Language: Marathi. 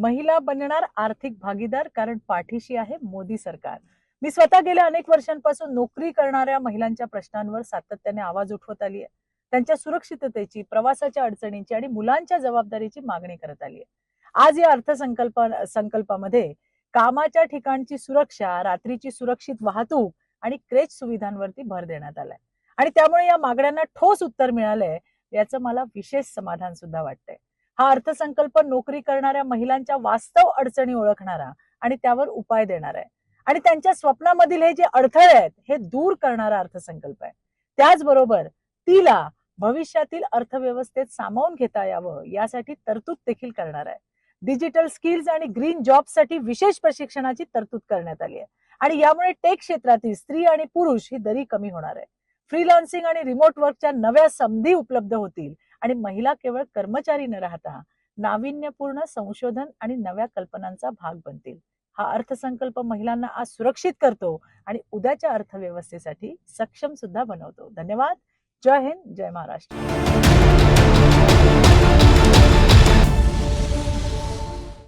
महिला बनणार आर्थिक भागीदार, कारण पाठीशी आहे मोदी सरकार. मी स्वतः गेल्या अनेक वर्षांपासून नोकरी करणाऱ्या महिलांच्या प्रश्नांवर सातत्याने आवाज उठवत आली आहे. त्यांच्या सुरक्षिततेची, प्रवासाच्या अडचणींची आणि मुलांच्या जबाबदारीची मागणी करत आली आहे. आज या संकल्पामध्ये कामाच्या ठिकाणची सुरक्षा, रात्रीची सुरक्षित वाहतूक आणि क्रेच सुविधांवरती भर देण्यात आलाय. आणि त्यामुळे या मागण्यांना ठोस उत्तर मिळालंय, याचं मला विशेष समाधान सुद्धा वाटतंय. हा अर्थसंकल्प नोकरी करणाऱ्या महिलांच्या वास्तव अडचणी ओळखणारा आणि त्यावर उपाय देणार आहे. आणि त्यांच्या स्वप्नामधील हे जे अडथळे आहेत हे दूर करणारा अर्थसंकल्प आहे. त्याचबरोबर तिला भविष्यातील अर्थव्यवस्थेत सामावून घेता यावं यासाठी तरतूद देखील करणार आहे. डिजिटल स्किल्स आणि ग्रीन जॉबसाठी विशेष प्रशिक्षणाची तरतूद करण्यात आली आहे. आणि यामुळे टेक क्षेत्रातील स्त्री आणि पुरुष ही दरी कमी होणार आहे. फ्रीलान्सिंग आणि रिमोट वर्कच्या नव्या संधी उपलब्ध होतील आणि महिला केवळ कर्मचारी न राहता नाविन्यपूर्ण संशोधन आणि नव्या कल्पनांचा भाग बनतील. हा अर्थसंकल्प महिलांना आज सुरक्षित करतो आणि उद्याच्या अर्थव्यवस्थेसाठी सक्षम सुद्धा बनवतो. धन्यवाद. जय हिंद, जय महाराष्ट्र.